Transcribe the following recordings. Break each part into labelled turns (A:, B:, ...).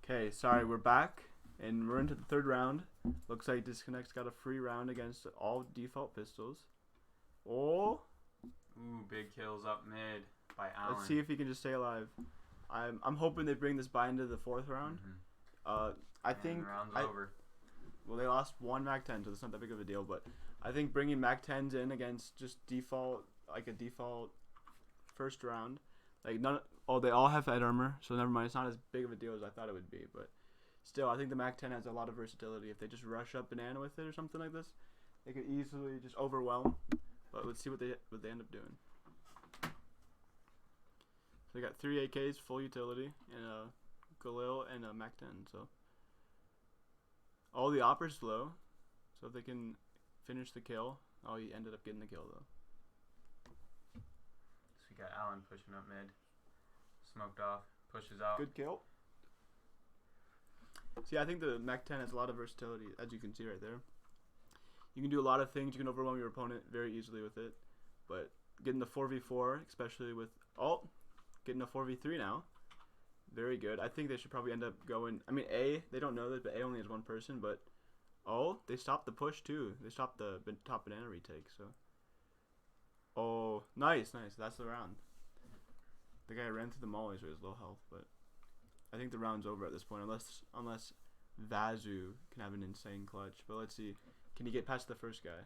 A: Okay, sorry, we're back, and we're into the third round. Looks like Disconnect's got a free round against all default pistols. Oh,
B: Ooh, big kills up mid by Allen.
A: let's see if he can just stay alive. I'm hoping they bring this by into the fourth round. I think
B: round's over.
A: Well, they lost one Mac 10, so it's not that big of a deal. But I think bringing Mac 10s in against just default, like a default first round, like none. Oh, they all have head armor, so never mind. It's not as big of a deal as I thought it would be. But still, I think the Mac 10 has a lot of versatility. If they just rush up banana with it or something like this, they could easily just overwhelm. But let's see what they end up doing. So they got 3 AKs, full utility, and a Galil and a Mac 10. So all the oppers low, so if they can finish the kill. Oh, he ended up getting the kill though.
B: So we got Allen pushing up mid. Smoked off, pushes out.
A: Good kill. See, I think the Mac 10 has a lot of versatility, as you can see right there. You can do a lot of things. You can overwhelm your opponent very easily with it. But getting the 4v4, especially with getting a 4v3 now, very good. I think they should probably end up going. I mean, A, they don't know this, but A only has one person. But they stopped the push too. They stopped the top banana retake. So, nice. That's the round. The guy ran through the molly, so he was low health. But I think the round's over at this point, unless Vazu can have an insane clutch. But let's see, can he get past the first guy,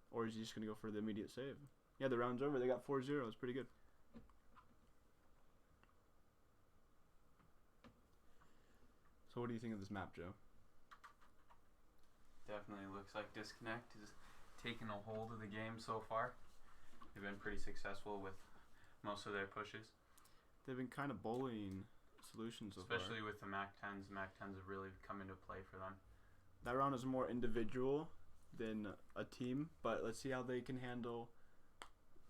A: or is he just gonna go for the immediate save? Yeah, the round's over. They got 4-0. It's pretty good. So what do you think of this map, Joe?
B: Definitely looks like Disconnect is taking a hold of the game so far. They've been pretty successful with most of their pushes.
A: They've been kind of bullying Solutions so
B: Especially
A: far.
B: with the Mac 10s. Mac 10s have really come into play for them.
A: That round is more individual than a team, but let's see how they can handle.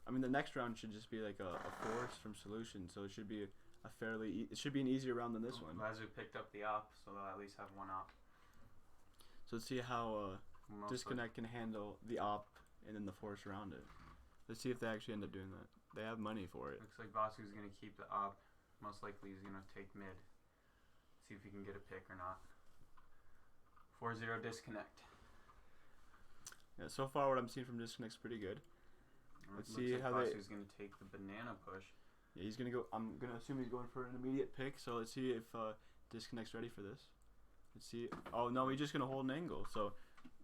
A: I mean, the next round should just be like a force from Solutions, so it should be it should be an easier round than this one.
B: Vazu picked up the op, so they'll at least have one op.
A: So let's see how Disconnect can handle the op and then the force around it. Let's see if they actually end up doing that. They have money for it.
B: Looks like Vasu's going to keep the op. Most likely he's going to take mid. See if he can get a pick or not. 4-0 Disconnect.
A: Yeah, so far what I'm seeing from Disconnect's pretty good. Let's see how
B: Vasu's going to take the banana push.
A: Yeah, he's gonna go. I'm gonna assume he's going for an immediate pick. So let's see if Disconnect's ready for this. Let's see. Oh no, he's just gonna hold an angle. So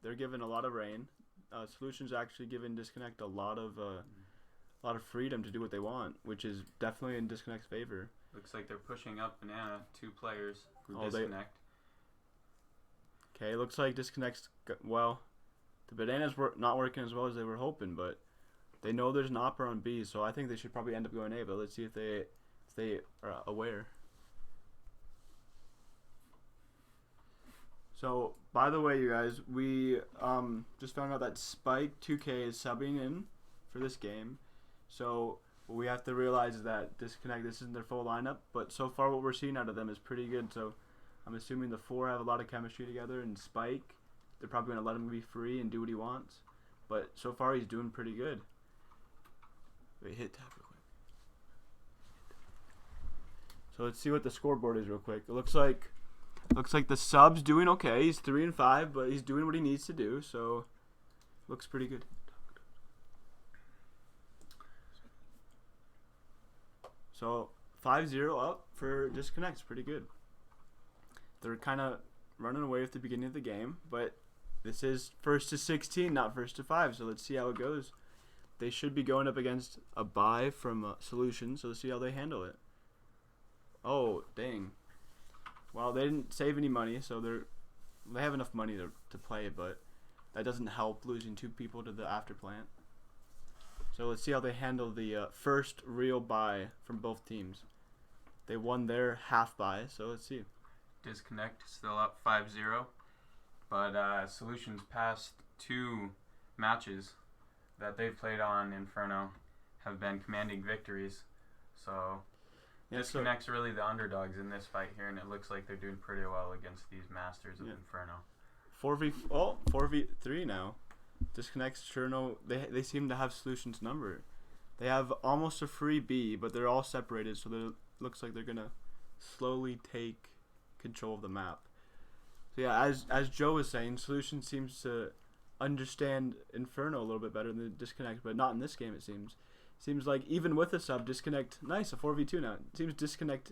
A: they're giving a lot of rain. Solutions actually giving Disconnect a lot of freedom to do what they want, which is definitely in Disconnect's favor.
B: Looks like they're pushing up banana. 2 players for Disconnect.
A: Okay, looks like Disconnect's the bananas were not working as well as they were hoping, but they know there's an opera on B, so I think they should probably end up going A. But let's see if they are aware. So, by the way, you guys, we just found out that Spike 2K is subbing in for this game. So, what we have to realize is that Disconnect, this isn't their full lineup, but so far what we're seeing out of them is pretty good. So, I'm assuming the 4 have a lot of chemistry together, and Spike, they're probably going to let him be free and do what he wants. But so far, he's doing pretty good. Wait, hit tab real quick. So let's see what the scoreboard is real quick. It looks like the sub's doing okay. He's 3-5, but he's doing what he needs to do. So looks pretty good. So 5-0 up for Disconnect's pretty good. They're kind of running away at the beginning of the game, but this is 1st to 16, not 1st to 5. So let's see how it goes. They should be going up against a buy from Solutions, so let's see how they handle it. Oh, dang. Well, they didn't save any money, so they have enough money to play, but that doesn't help losing 2 people to the after plant. So let's see how they handle the first real buy from both teams. They won their half buy, so let's see.
B: Disconnect still up 5-0, but Solutions past 2 matches that they've played on Inferno have been commanding victories. So Disconnect's really the underdogs in this fight here, and it looks like they're doing pretty well against these masters of Inferno.
A: 4v3 now. Disconnect's sure they seem to have Solutions number. They have almost a free B, but they're all separated, so it looks like they're gonna slowly take control of the map. So yeah, as Joe was saying, Solution seems to understand Inferno a little bit better than Disconnect, but not in this game. It seems like even with a sub, Disconnect, nice, a 4v2 now. It seems Disconnect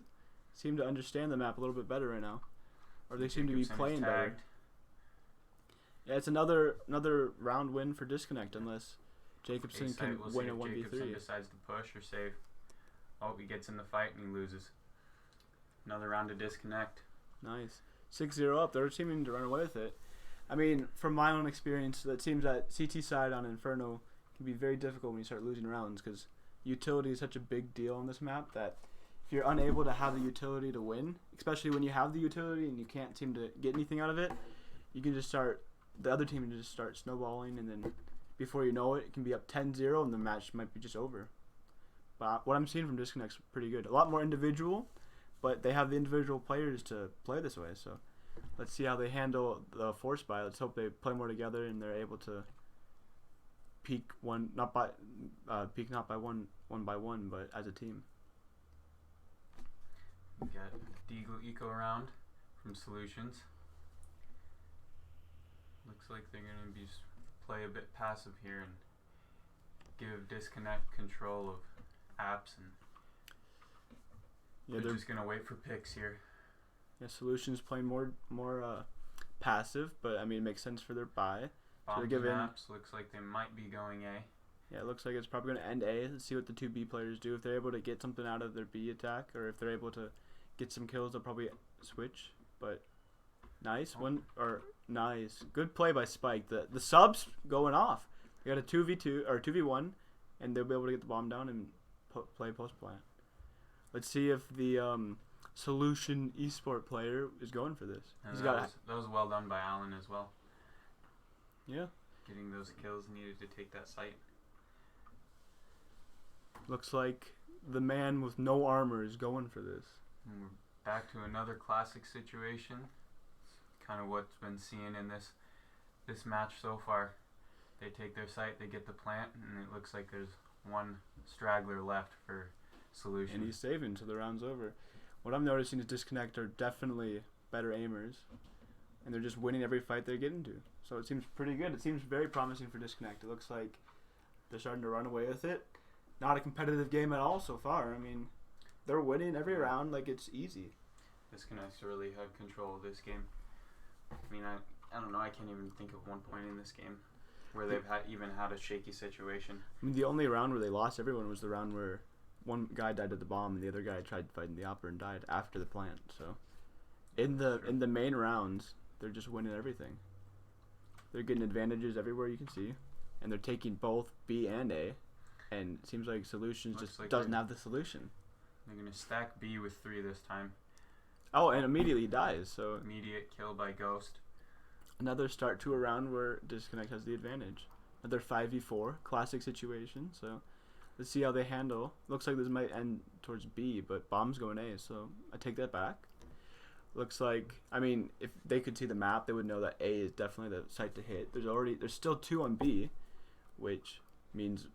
A: seem to understand the map a little bit better right now, or they seem to be playing better. Yeah, it's another round win for Disconnect unless Jacobson can win a 1v3.
B: Jacobson decides to push or save. Oh, he gets in the fight and he loses. Another round of Disconnect.
A: Nice. 6-0 up. They're seeming to run away with it. I mean, from my own experience, it seems that CT side on Inferno can be very difficult when you start losing rounds because utility is such a big deal on this map that if you're unable to have the utility to win, especially when you have the utility and you can't seem to get anything out of it, you can just start, the other team can just start snowballing, and then before you know it, it can be up 10-0 and the match might be just over. But what I'm seeing from Disconnect's pretty good. A lot more individual, but they have the individual players to play this way, so let's see how they handle the force buy. Let's hope they play more together and they're able to peak not by one by one, but as a team.
B: We got Deagle Eco round from Solutions. Looks like they're gonna be play a bit passive here and give Disconnect control of apps, and they're just gonna wait for picks here.
A: Yeah, Solutions playing more passive, but I mean it makes sense for their buy.
B: So they're giving apps. Looks like they might be going A.
A: Yeah, it looks like it's probably going to end A. Let's see what the two B players do. If they're able to get something out of their B attack, or if they're able to get some kills, they'll probably switch. But nice nice, good play by Spike. The subs going off. They got a 2v2 or 2v1, and they'll be able to get the bomb down and play post plant. Let's see if the Solution esport player is going for this.
B: That was well done by Alan as well.
A: Yeah.
B: Getting those kills needed to take that site.
A: Looks like the man with no armor is going for this.
B: And we're back to another classic situation. Kind of what's been seen in this match so far. They take their site, they get the plant, and it looks like there's one straggler left for Solution.
A: And he's saving, so the round's over. What I'm noticing is Disconnect are definitely better aimers, and they're just winning every fight they get into. So it seems pretty good. It seems very promising for Disconnect. It looks like they're starting to run away with it. Not a competitive game at all so far. I mean, they're winning every round like it's easy.
B: Disconnect's really had control of this game. I mean, I don't know. I can't even think of one point in this game where they've even had a shaky situation.
A: I mean, the only round where they lost everyone was the round where one guy died at the bomb and the other guy tried fighting the opper and died after the plant. So in the main rounds, they're just winning everything. They're getting advantages everywhere you can see, and they're taking both B and A, and it seems like Solutions just like doesn't have the solution.
B: They're going to stack B with 3 this time.
A: Oh, and immediately dies, so...
B: Immediate kill by Ghost.
A: Another start to a round where Disconnect has the advantage. Another 5v4, classic situation, so let's see how they handle. Looks like this might end towards B, but bomb's going A, so I take that back. Looks like, I mean, if they could see the map, they would know that A is definitely the site to hit. There's still 2 on B, which means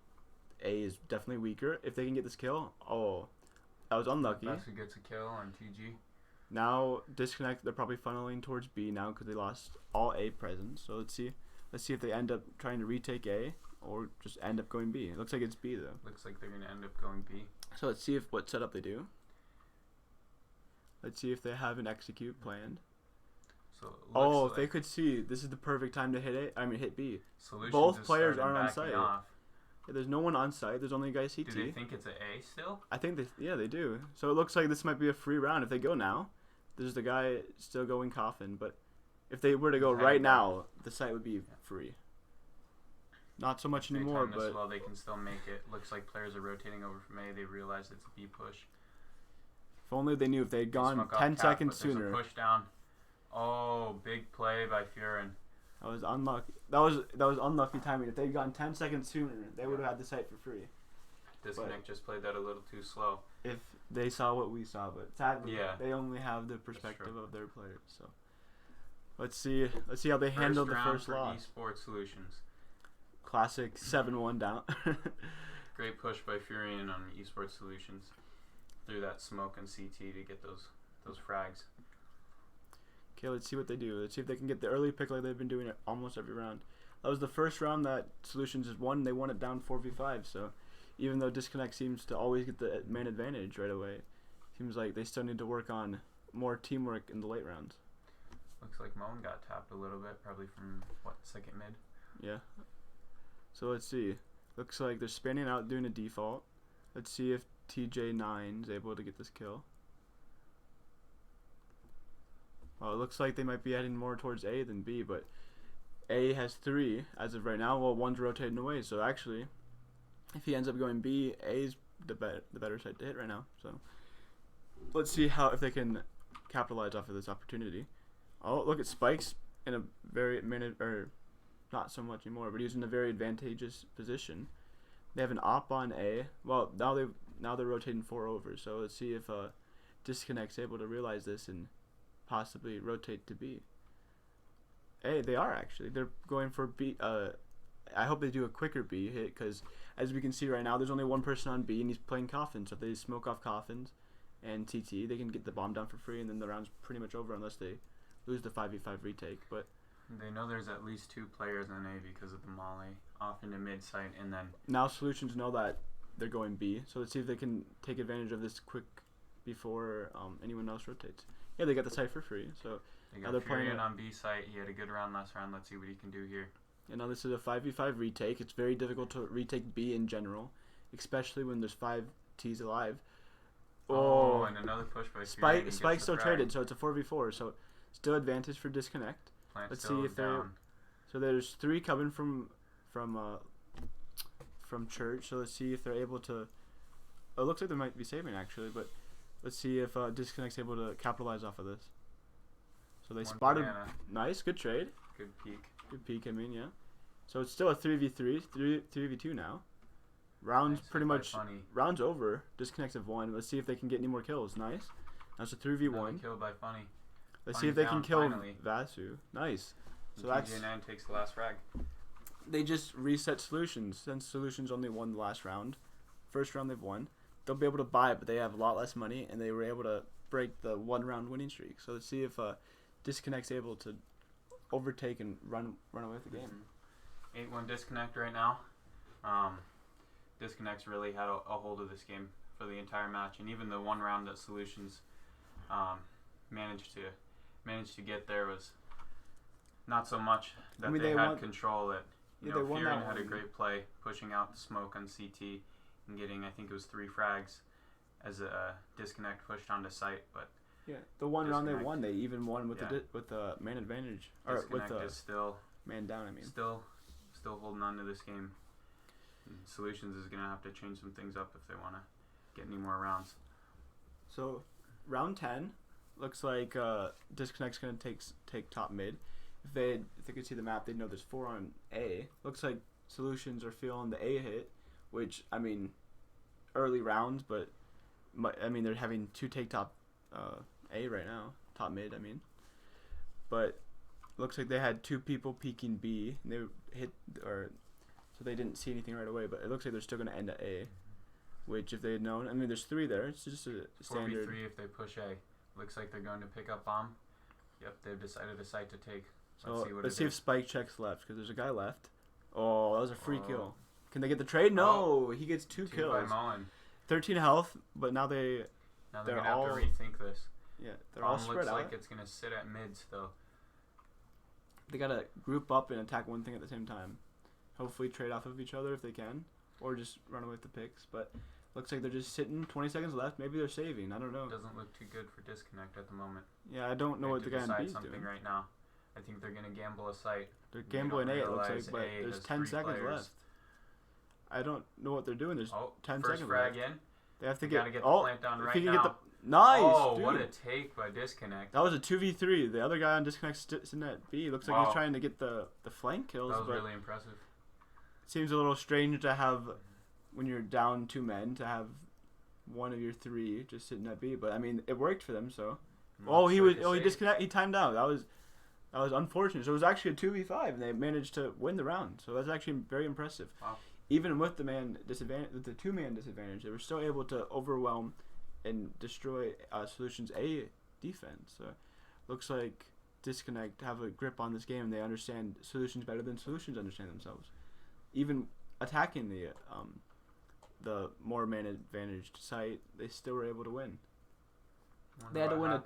A: A is definitely weaker. If they can get this kill, oh, that was unlucky.
B: Besser gets a kill on TG.
A: Now Disconnect, they're probably funneling towards B now because they lost all A presence. So let's see if they end up trying to retake A or just end up going B. It looks like it's B though.
B: Looks like they're gonna end up going B.
A: So let's see what setup they do. Let's see if they have an execute planned. So if they could see, this is the perfect time to hit A. I mean hit B.
B: Solutions
A: both players aren't on site.
B: Off.
A: Yeah, there's no one on site. There's only a guy CT.
B: Do they think it's an A still?
A: I think they do. So it looks like this might be a free round if they go now. There's the guy still going coffin, but if they were to go right now, the site would be free. Not so much anymore, but
B: well, they can still make it. Looks like players are rotating over from A. They realize it's a B push.
A: If only they knew. If they had gone 10 seconds sooner.
B: There's a push down. Oh, big play by Furin.
A: That was unlucky. That was unlucky timing. If they'd gone 10 seconds sooner, they would have had the site for free.
B: Disconnect just played that a little too slow.
A: If they saw what we saw, but sadly,
B: yeah,
A: they only have the perspective of their players. So let's see how they handle the first loss.
B: Esports Solutions.
A: Classic 7-1 down.
B: Great push by Furion on Esports Solutions through that smoke and CT to get those frags.
A: Okay, let's see what they do. Let's see if they can get the early pick like they've been doing it almost every round. That was the first round that Solutions has won. They won it down 4v5. So even though Disconnect seems to always get the man advantage right away, seems like they still need to work on more teamwork in the late rounds.
B: Looks like Moan got tapped a little bit, probably from, second mid?
A: Yeah. So let's see. Looks like they're spinning out doing a default. Let's see if TJ9 is able to get this kill. Well, it looks like they might be heading more towards A than B, but A has 3 as of right now. Well, 1's rotating away, so actually, if he ends up going B, A is the better side to hit right now. So let's see if they can capitalize off of this opportunity. Oh, look at Spikes in a very not so much anymore, but he's in a very advantageous position. They have an op on A. Well, now they're rotating 4 over. So let's see if Disconnect's able to realize this and possibly rotate to B. Hey, they are actually. They're going for B. I hope they do a quicker B hit because, as we can see right now, there's only one person on B and he's playing Coffin. So if they smoke off Coffins and TT, they can get the bomb down for free, and then the round's pretty much over unless they lose the 5v5 retake. But
B: they know there's at least 2 players in A because of the molly off into mid site, and then
A: now Solutions know that they're going B. So let's see if they can take advantage of this quick before anyone else rotates. Yeah, they got the site for free. So
B: they got Furion on B site. He had a good round last round. Let's see what he can do here.
A: And now this is a 5v5 retake. It's very difficult to retake B in general, especially when there's 5 T's alive.
B: Oh, and another push by Furion.
A: Spike still traded, so it's a 4v4. So still advantage for Disconnect. Let's see if they're. So there's 3 coming from Church. So let's see if they're able to. It looks like they might be saving actually, but let's see if Disconnect's able to capitalize off of this. So they spotted.
B: Banana.
A: Nice, good trade.
B: Good peek.
A: Good peek, I mean, yeah. So it's still a 3v3, 3v2 now. Round's
B: nice,
A: pretty much. Round's over. Disconnects have won. Let's see if they can get any more kills. Nice. Now it's a 3v1.
B: Killed by Funny.
A: Let's see if they can kill Vasu. Nice.
B: So that's. TJ9 takes the last frag.
A: They just reset Solutions. Since Solutions only won the last round, first round they've won. They'll be able to buy it, but they have a lot less money, and they were able to break the 1-round winning streak. So let's see if Disconnect's able to overtake and run away with the game.
B: 8-1 Disconnect right now. Disconnect's really had a hold of this game for the entire match, and even the 1 round that Solutions managed to get there was not so much that they had control. That Furion had a great play pushing out the smoke on CT and getting, I think it was 3 frags as a Disconnect pushed onto site. But
A: yeah, the 1 round they won, they even won with the man advantage or with the
B: is still
A: man down. I mean,
B: still holding on to this game. And Solutions is gonna have to change some things up if they want to get any more rounds.
A: So round 10 looks like Disconnect's gonna take top mid. If they could see the map, they'd know there's 4 on A. Looks like Solutions are feeling the A hit, which, I mean, early rounds, but I mean they're having 2 take top A right now, top mid. I mean, but looks like they had 2 people peeking B, and they hit so they didn't see anything right away. But it looks like they're still gonna end at A, which if they had known, I mean, there's 3 there. It's just a standard.
B: 4v3 if they push A. Looks like they're going to pick up bomb. Yep, they've decided a site to take.
A: Let's see if Spike checks left, because there's a guy left. Oh, that was a free kill. Can they get the trade? No, he gets 2 kills.
B: By Mullen.
A: 13 health, but now they're
B: gonna have to rethink this.
A: Yeah, they're all spread out.
B: Looks like it's gonna sit at mid still.
A: They gotta group up and attack one thing at the same time. Hopefully trade off of each other if they can, or just run away with the picks. But looks like they're just sitting. 20 seconds left. Maybe they're saving. I don't know.
B: Doesn't look too good for Disconnect at the moment.
A: Yeah, I don't know what the guy in B is doing
B: right now. I think they're gonna gamble a site.
A: They're gambling A. It looks like, but there's 10 seconds left. I don't know what they're doing. There's 10 seconds left.
B: In.
A: They have to
B: get the plant down right now.
A: Get the, nice.
B: Oh,
A: dude.
B: What a take by Disconnect.
A: That was a 2v3. The other guy on Disconnect sitting at B. Looks like he's trying to get the flank kills.
B: That was really impressive.
A: It seems a little strange to have, when you're down 2 men, to have one of your 3 just sitting at B. But I mean, it worked for them. So, he disconnected. He timed out. That was unfortunate. So it was actually a 2v5, and they managed to win the round. So that's actually very impressive.
B: Wow.
A: Even with the 2-man disadvantage, they were still able to overwhelm and destroy Solutions A defense. So looks like Disconnect have a grip on this game. They understand Solutions better than Solutions understand themselves. Even attacking the more man advantaged site, they still were able to win. They had to win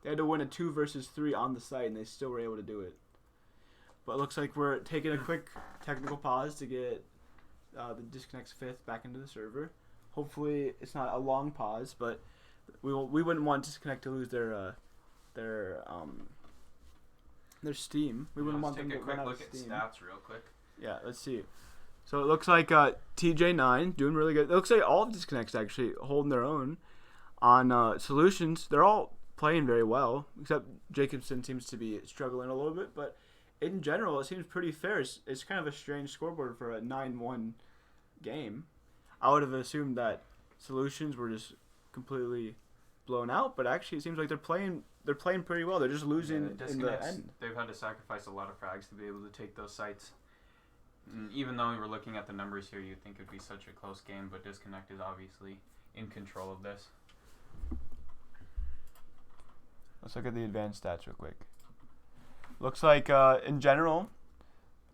A: They had to win a 2 versus 3 on the site, and they still were able to do it. But it looks like we're taking a quick technical pause to get the Disconnect's 5th back into the server. Hopefully, it's not a long pause, but we wouldn't want Disconnect to lose their Steam. We wouldn't want them to run out of Steam.
B: Take a quick look at stats real quick.
A: Yeah, let's see. So it looks like TJ9 doing really good. It looks like all of Disconnect's actually holding their own on Solutions. They're all playing very well, except Jacobson seems to be struggling a little bit. But in general, it seems pretty fair. It's kind of a strange scoreboard for a 9-1 game. I would have assumed that Solutions were just completely blown out, but actually it seems like they're playing pretty well. They're just losing in the end.
B: They've had to sacrifice a lot of frags to be able to take those sites. And even though we were looking at the numbers here, you'd think it'd be such a close game, but Disconnect is obviously in control of this.
A: Let's look at the advanced stats real quick. Looks like in general,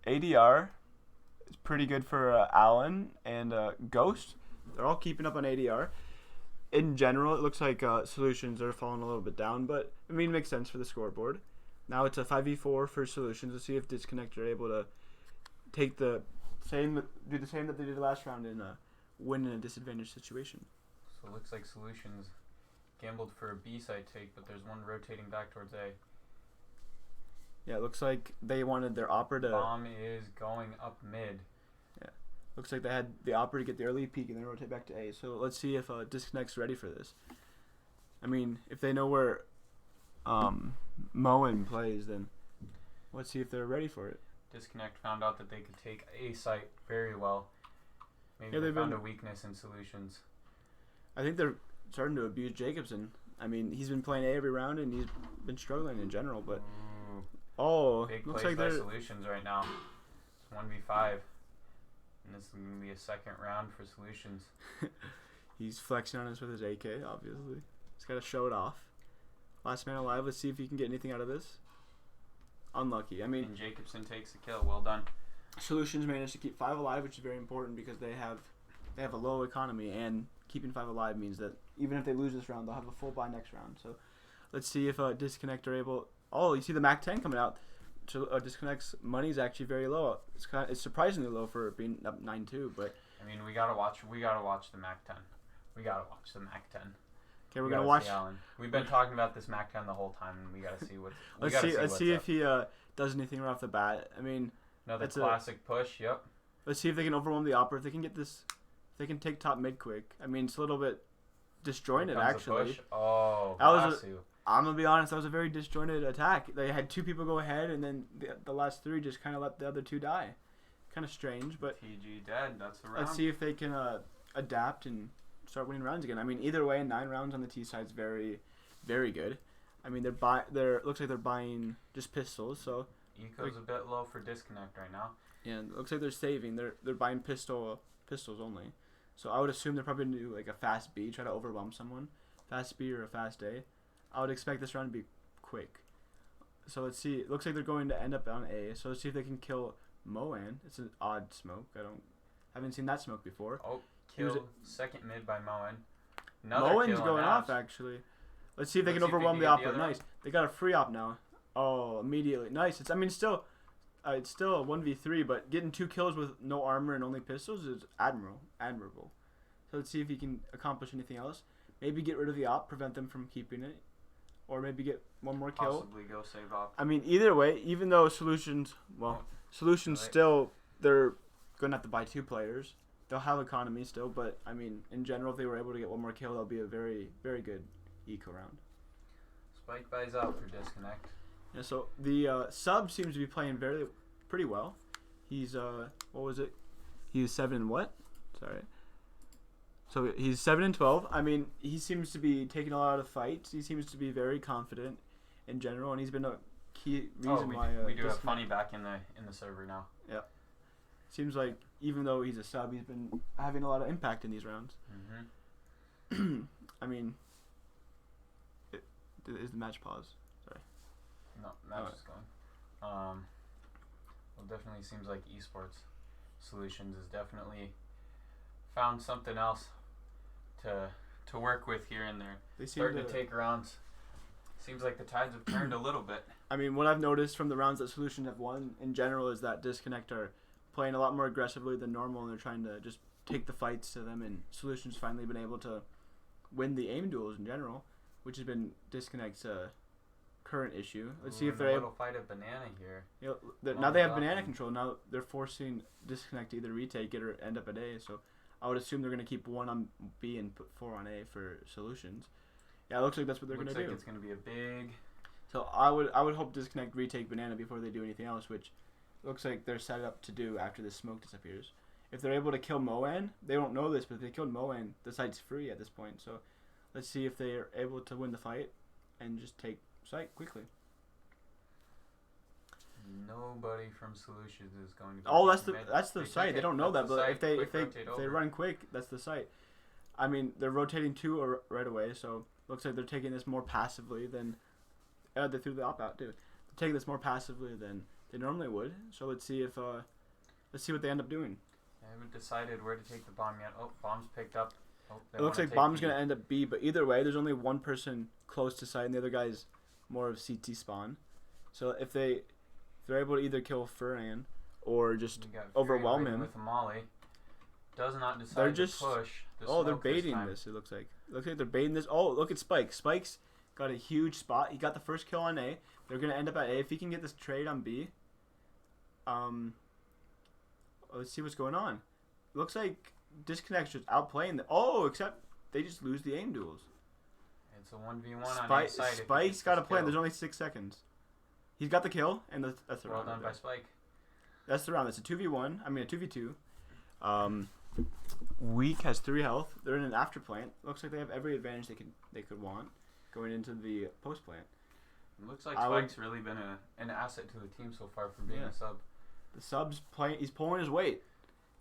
A: ADR is pretty good for Allen and Ghost. They're all keeping up on ADR. In general, it looks like Solutions are falling a little bit down, but I mean, it makes sense for the scoreboard. Now it's a 5v4 for Solutions. Let's see if Disconnect are able to do the same that they did last round and win in a disadvantaged situation.
B: So it looks like Solutions gambled for a B side take, but there's one rotating back towards A.
A: Yeah, it looks like they wanted their Opera to...
B: Bomb is going up mid.
A: Yeah. Looks like they had the Opera to get the early peak and then rotate back to A. So let's see if Disconnect's ready for this. I mean, if they know where Moen plays, then let's see if they're ready for it.
B: Disconnect found out that they could take A site very well. Maybe they found a weakness in Solutions.
A: I think they're starting to abuse Jacobson. I mean, he's been playing A every round and he's been struggling in general, but...
B: Big
A: looks
B: plays
A: like
B: by Solutions right now. It's 1v5. And this is going to be a second round for Solutions.
A: He's flexing on us with his AK, obviously. He's got to show it off. Last man alive. Let's see if he can get anything out of this. Unlucky. I mean,
B: and Jacobson takes the kill. Well done.
A: Solutions managed to keep 5 alive, which is very important because they have a low economy, and keeping 5 alive means that even if they lose this round, they'll have a full buy next round. So let's see if Disconnect are able... Oh, you see the Mac 10 coming out. Disconnect's money is actually very low. It's surprisingly low for being up 9-2, but...
B: I mean, we gotta watch the Mac 10. We gotta watch the Mac 10.
A: Okay, we're gonna watch.
B: Allen. We've been talking about this Mac 10 the whole time, and we gotta see what's.
A: Let's see if he does anything right off the bat. I mean,
B: another classic push. Yep.
A: Let's see if they can overwhelm the Opera. If they can get this, if they can take top mid quick. I mean, it's a little bit disjointed actually.
B: Push. Oh,
A: I'm gonna be honest. That was a very disjointed attack. They had 2 people go ahead, and then the last 3 just kind of let the other 2 die. Kind of strange, but
B: TG dead. That's the round.
A: Let's see if they can adapt and start winning rounds again. I mean, either way, 9 rounds on the T side is very, very good. I mean, looks like they're buying just pistols. So
B: Eco's a bit low for Disconnect right now.
A: Yeah, it looks like they're saving. They're buying pistols only. So I would assume they're probably gonna do like a fast B, try to overwhelm someone, fast B or a fast A. I would expect this round to be quick. So let's see. It looks like they're going to end up on A. So let's see if they can kill Moen. It's an odd smoke. Haven't seen that smoke before.
B: Oh, kill second mid by Moen.
A: Moen's going off actually. Let's see if they can overwhelm the Opera. Nice. They got a free op now. Oh, immediately. Nice. It's still a 1v3, but getting 2 kills with no armor and only pistols is admirable. So let's see if he can accomplish anything else. Maybe get rid of the op, prevent them from keeping it. Or maybe get one more kill.
B: Possibly go save op.
A: I mean, either way, even though Solutions still, they're going to have to buy 2 players. They'll have economy still, but, I mean, in general, if they were able to get one more kill, that'll be a very, very good eco round.
B: Spike buys out for Disconnect.
A: Yeah, so the sub seems to be playing pretty well. He's, what was it? He was 7 and what? Sorry. So he's 7 and 12. I mean, he seems to be taking a lot of fights. He seems to be very confident in general, and he's been a key reason why.
B: We do have Funny back in the server now.
A: Yeah. Seems like even though he's a sub, he's been having a lot of impact in these rounds.
B: Mm-hmm.
A: I mean, is the match pause? Sorry.
B: No, match is going. Well, definitely seems like Esports Solutions has definitely found something else to work with here and there.
A: They seem
B: Starting to take rounds. Seems like the tides have turned a little bit.
A: I mean, what I've noticed from the rounds that Solutions have won in general is that Disconnect are playing a lot more aggressively than normal, and they're trying to just take the fights to them. And Solutions finally been able to win the aim duels in general, which has been Disconnect's current issue. Let's see if they're able.
B: Fight a banana here.
A: You know, now they have banana control. Now they're forcing Disconnect to either retake it or end up at A. So I would assume they're going to keep 1 on B and put 4 on A for Solutions. Yeah, it looks like that's what they're going to do.
B: Looks like it's going to be a big.
A: So I would hope Disconnect retake banana before they do anything else, which looks like they're set up to do after the smoke disappears. If they're able to kill Moan, they don't know this, but if they killed Moan, the site's free at this point. So let's see if they are able to win the fight and just take site quickly.
B: Nobody from Solutions is going to.
A: Oh, that's the site. They don't know that, but if they run quick, that's the site. I mean, they're rotating 2 right away, so looks like they're taking this more passively than. They threw the op out too. They're taking this more passively than they normally would. So let's see what they end up doing.
B: They haven't decided where to take the bomb yet. Oh, bomb's picked up. Oh,
A: it looks like bomb's gonna end up B, but either way, there's only one person close to site, and the other guy's more of CT spawn. So if they're able to either kill Ferran or just overwhelm him
B: with Molly, does not decide to push.
A: They're baiting this. It looks like they're baiting this. Oh, look at Spike. Spike's got a huge spot. He got the first kill on A. They're gonna end up at A if he can get this trade on B. Let's see what's going on. Looks like Disconnect's just outplaying the. Oh, except they just lose the aim duels.
B: It's a 1v1 on each side.
A: Spike's got a plan. There's only 6 seconds. He's got the kill, and that's the round.
B: Well done by Spike.
A: That's the round. That's a 2v1. I mean a 2v2. Weak has 3 health. They're in an after plant. Looks like they have every advantage they could want going into the post plant.
B: It looks like Spike's really been an asset to the team so far for being a sub.
A: The sub's playing. He's pulling his weight.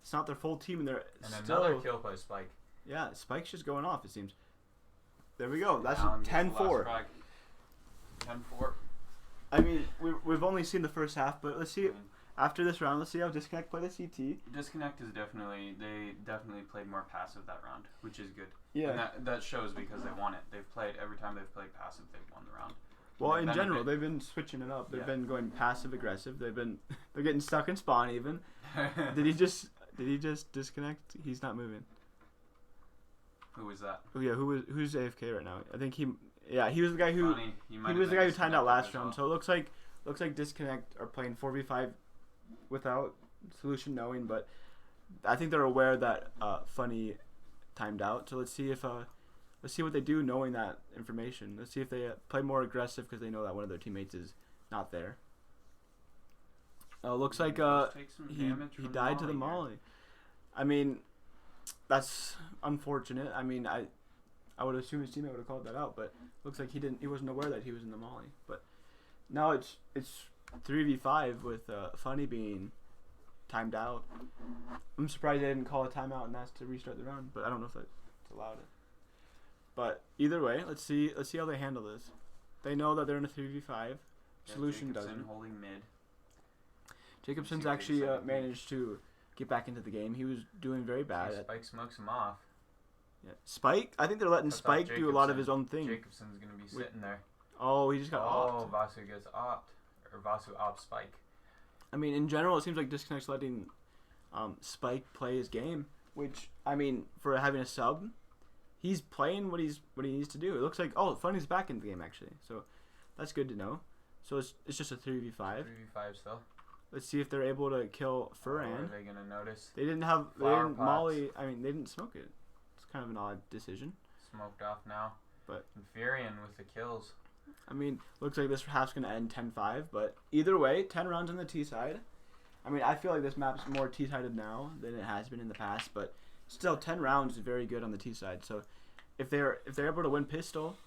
A: It's not their full team, and they're
B: another kill by Spike.
A: Yeah, Spike's just going off. It seems. There we go. That's 10-4.
B: 10-4.
A: I mean, we've only seen the first half, but let's see. After this round, let's see how Disconnect play the CT.
B: Disconnect is definitely played more passive that round, which is good.
A: Yeah.
B: And that shows because they won it. Every time they've played passive, they've won the round.
A: Well, in general, they've been switching it up. They've been going passive aggressive. They're getting stuck in spawn even. Did he just disconnect? He's not moving.
B: Who was that?
A: Oh yeah, who's AFK right now? I think he was the guy who
B: he
A: was the guy who timed out last round. So it looks like Disconnect are playing 4v5 without Solution knowing, but I think they're aware that Funny timed out. So let's see what they do knowing that information. Let's see if they play more aggressive because they know that one of their teammates is not there. Looks like he died to the Molly. I mean, that's unfortunate. I mean, I would assume his teammate would have called that out, but looks like he wasn't aware that he was in the Molly. But now it's 3v5 with Funny being timed out. I'm surprised they didn't call a timeout and ask to restart the round, but I don't know if that's allowed. But either way, let's see how they handle this. They know that they're in a 3v5. Solution doesn't.
B: Holding mid.
A: Jacobson's actually managed to get back into the game. He was doing very bad.
B: Spike smokes him off.
A: Yeah, Spike. I think they're letting Spike do a lot of his own thing.
B: Jacobson's gonna be sitting there.
A: Oh, he just got opt.
B: Vasu gets opt, or Vasu opts Spike.
A: I mean, in general, it seems like Disconnect's letting Spike play his game, which I mean, for having a sub, he's playing what he needs to do. It looks like Funny's back in the game actually, so that's good to know. So it's just a 3v5.
B: 3v5 still.
A: Let's see if they're able to kill Ferran.
B: Are they gonna notice?
A: They didn't Molly. I mean, they didn't smoke it. It's kind of an odd decision.
B: Smoked off now.
A: But
B: Infurion with the kills.
A: I mean, looks like this half's gonna end 10-5. But either way, 10 rounds on the T side. I mean, I feel like this map's more T-sided now than it has been in the past. But still, 10 rounds is very good on the T side. So if they're able to win pistol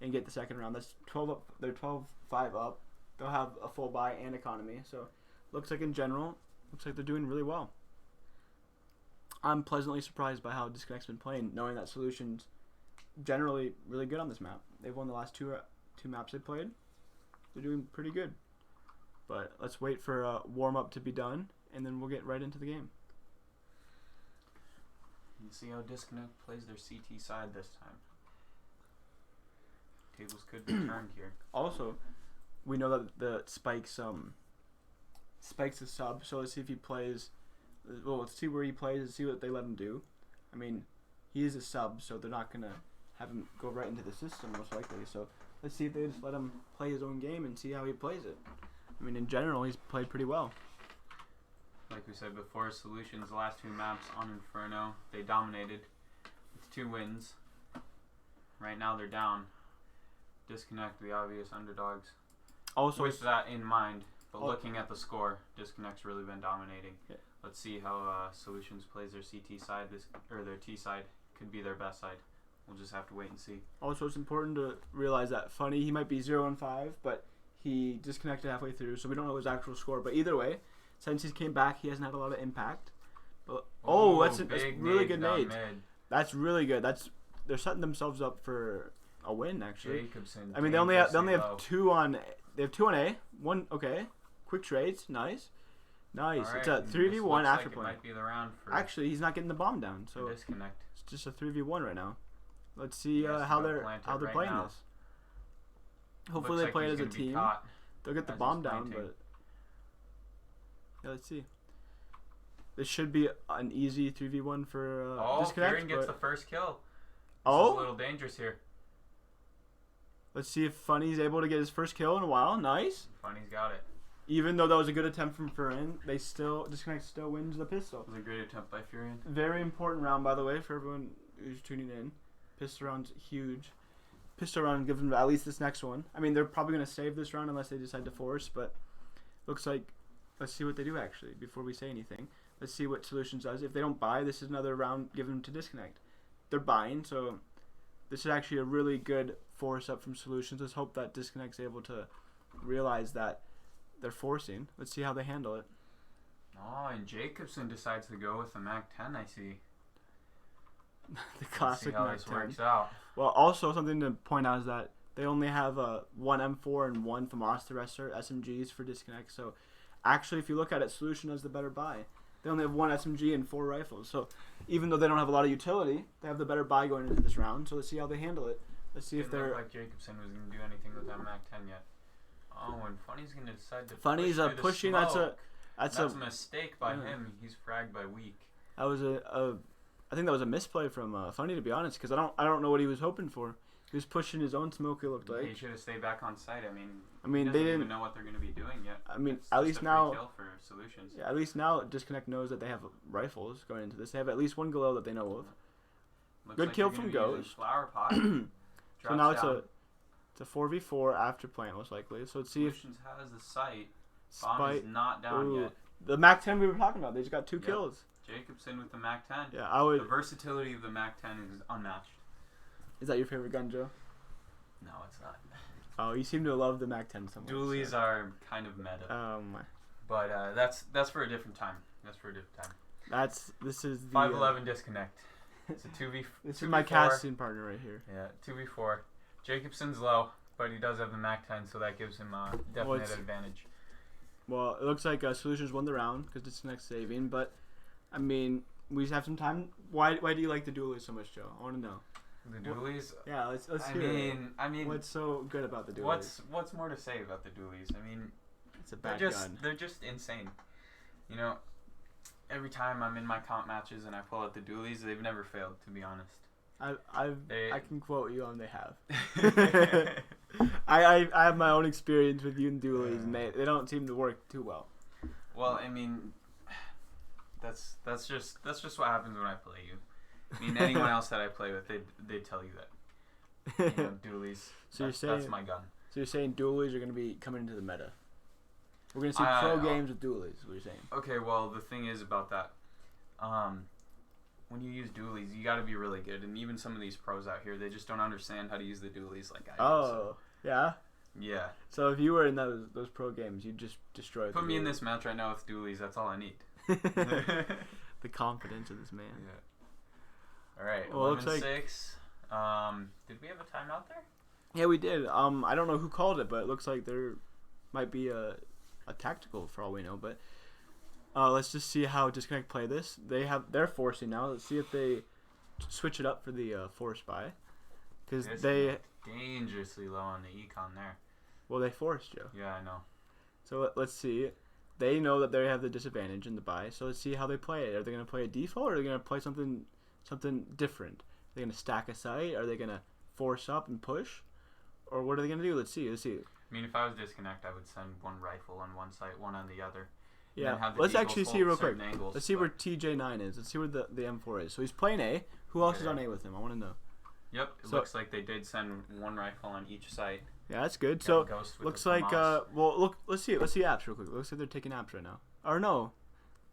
A: and get the second round, that's 12 up. They're 12-5 up. They'll have a full buy and economy. So looks like in general, looks like they're doing really well. I'm pleasantly surprised by how Disconnect's been playing, knowing that Solution's generally really good on this map. They've won the last two maps they played. they're doing pretty good. But let's wait for warm up to be done, and then we'll get right into the game.
B: You see how Disconnect plays their CT side this time. Tables could be turned here.
A: Also, we know that the Spike's a sub, so let's see if he plays. Well, let's see where he plays and see what they let him do. I mean, he is a sub, so they're not gonna have him go right into the system most likely. So let's see if they just let him play his own game and see how he plays it. I mean, in general, he's played pretty well.
B: Like we said before, Solutions, the last 2 maps on Inferno, they dominated with 2 wins. Right now they're down. Disconnect, the obvious underdogs.
A: Also,
B: with that in mind, but looking at the score, Disconnect's really been dominating.
A: Yeah.
B: Let's see how Solutions plays their CT side, their T side. Could be their best side. We'll just have to wait and see.
A: Also, it's important to realize that Funny, he might be 0-5, but he disconnected halfway through, so we don't know his actual score. But either way, since he came back, he hasn't had a lot of impact. But that's really good nade. That's really good. They're setting themselves up for a win, actually.
B: Jacobson.
A: I mean, they only have 2 on. They have 2 on A. 1. Okay, quick trades. Nice.
B: Right,
A: it's a 3v1 after
B: like
A: play.
B: Might be the round for
A: actually, he's not getting the bomb down, so
B: Disconnect.
A: it's just a 3v1 right now. Let's see how they're playing
B: now.
A: this. Hopefully, they play it as a team. They'll get the bomb down, but yeah, let's see. This should be an easy 3v1 for Disconnect.
B: Kieran gets the first kill. This is a little dangerous here.
A: Let's see if Funny's able to get his first kill in a while. Nice.
B: Funny's got it.
A: Even though that was a good attempt from Furin, Disconnect still wins the pistol.
B: It was a great attempt by Furin.
A: Very important round, by the way, for everyone who's tuning in. Pistol round's huge. Pistol round gives them at least this next one. I mean, they're probably going to save this round unless they decide to force, but looks like, let's see what they do actually before we say anything. Let's see what Solutions does. If they don't buy, this is another round given to Disconnect. They're buying, so this is actually a really good force up from Solutions. Let's hope that Disconnect's able to realize that they're forcing. Let's see how they handle it.
B: Oh, and Jacobson decides to go with the MAC-10, I see.
A: The classic
B: MAC-10. This works out.
A: Well, also something to point out is that they only have 1 M4 and 1 FAMAS. The rest are SMGs for Disconnect. So actually, if you look at it, Solution has the better buy. They only have 1 SMG and 4 rifles. So even though they don't have a lot of utility, they have the better buy going into this round. So let's see how they handle it. Let's see if they're.
B: Didn't look like Jacobson was going to do anything with that MAC-10 yet. Oh, and Funny's going to decide to
A: Funny's
B: push
A: pushing.
B: That's a mistake by him. He's fragged by Weak.
A: That was I think that was a misplay from Funny, to be honest, because I don't know what he was hoping for. He was pushing his own smoke. It looked like
B: he should have stayed back on site. I
A: mean,
B: he
A: they
B: doesn't
A: didn't
B: even know what they're going to be doing yet.
A: I mean,
B: it's
A: at least now.
B: Kill for Solutions.
A: Yeah, at least now Disconnect knows that they have rifles going into this. They have at least 1 Galil that they know of.
B: Looks
A: Good
B: like
A: kill
B: they're
A: from
B: gonna be using
A: Ghost.
B: Flower pot.
A: So now it's a 4v4 after plant most likely. So let's see if
B: Solutions has the site. Bomb is not down yet.
A: The MAC-10 we were talking about. They just got 2 kills.
B: Jacobson with the MAC-10.
A: Yeah,
B: The versatility of the MAC-10 is unmatched.
A: Is that your favorite gun, Joe?
B: No, it's not.
A: Oh, you seem to love the MAC-10 so much.
B: Dualies are kind of meta.
A: Oh my.
B: But that's for a different time.
A: This is the
B: 511 Disconnect. It's a 2v.
A: This is my casting partner right here.
B: Yeah, 2v4. Jacobson's low, but he does have the MAC-10, so that gives him a definite advantage.
A: Well, it looks like Solutions won the round because Disconnect saving, but I mean, we have some time. Why do you like the Dualies so much, Joe? I want to know.
B: The Dualies?
A: Yeah, let's hear.
B: I mean,
A: what's so good about the Dualies?
B: What's more to say about the Dualies? I mean,
A: it's a bad gun.
B: They're just insane. You know, every time I'm in my comp matches and I pull out the Dualies, they've never failed, to be honest.
A: I can quote you on they have. I have my own experience with you and Dualies, and they don't seem to work too well.
B: Well, I mean, that's just what happens when I play you. I mean, anyone else that I play with, they'd tell you that. You know, Dualies.
A: So
B: that's my gun.
A: So you're saying Dualies are going to be coming into the meta? We're going to see pro games with Dualies, is what you're saying.
B: Okay, well, the thing is about that, when you use Dualies, you got to be really good. And even some of these pros out here, they just don't understand how to use the Dualies like I do.
A: Oh, yeah?
B: Yeah.
A: So if you were in those pro games, you'd just destroy
B: Put me in this match right now with Dualies. That's all I need.
A: The confidence of this man.
B: Yeah. All right,
A: well,
B: 11-6. Did we have a timeout there?
A: Yeah, we did. I don't know who called it, but it looks like there might be a tactical for all we know. But let's just see how Disconnect play this. They're forcing now. Let's see if they switch it up for the force buy, because they
B: dangerously low on the econ there.
A: Well, they forced you.
B: Yeah, I know.
A: So let's see. They know that they have the disadvantage in the buy. So let's see how they play it. Are they going to play a default, or are they going to play something different? Are they going to stack a site? Are they going to force up and push? Or what are they going to do? Let's see.
B: I mean, if I was Disconnect, I would send one rifle on one site, one on the other.
A: Yeah. Let's actually see real quick. Let's see where TJ9 is. Let's see where the M4 is. So he's playing A. Who else is on A with him? I want to know.
B: Yep. It looks like they did send one rifle on each site.
A: Yeah, that's good. So looks like look. Let's see apps real quick. Looks like they're taking apps right now. Or no.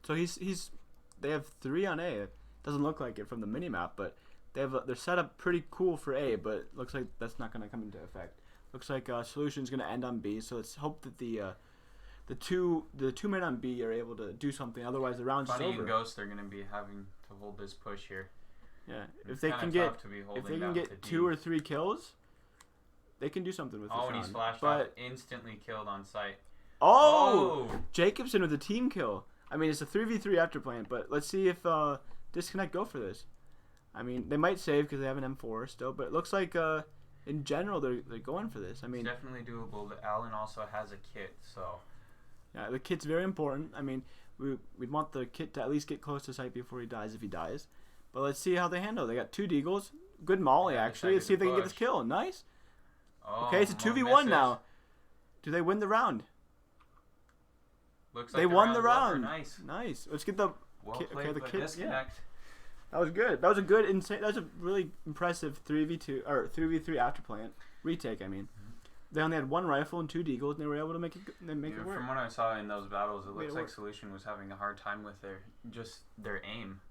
A: So they have 3 on A. It doesn't look like it from the mini map, but they're set up pretty cool for A, but looks like that's not going to come into effect. Looks like Solution's going to end on B, so let's hope that the two men on B are able to do something. Otherwise, the round's over.
B: Funny and Ghost are going to be having to hold this push here.
A: Yeah, if they can get 2 or 3 kills, they can do something with this round.
B: And he's flashed off, instantly killed on site.
A: Oh! Jacobson with a team kill. I mean, it's a 3v3 after plant, but let's see if Disconnect go for this. I mean, they might save because they have an M4 still, but it looks like in general they're going for this. I mean,
B: it's definitely doable. But Allen also has a kit, so
A: yeah, the kit's very important. I mean, we'd want the kit to at least get close to site before he dies if he dies. But let's see how they handle it. They got 2 deagles. Good molly, actually. Let's see if they can get this kill. Nice. Okay, it's a 2v1 now. Do they win the round?
B: Looks like
A: they won the round.
B: Nice.
A: Let's get the
B: the kit. Disconnect.
A: Yeah. That was good. That was a good insane. That was a really impressive 3v2 or 3v3 after plant retake. I mean, they only had 1 rifle and 2 deagles, and they were able to make it work.
B: From what I saw in those battles, it looks like Solution was having a hard time with their aim.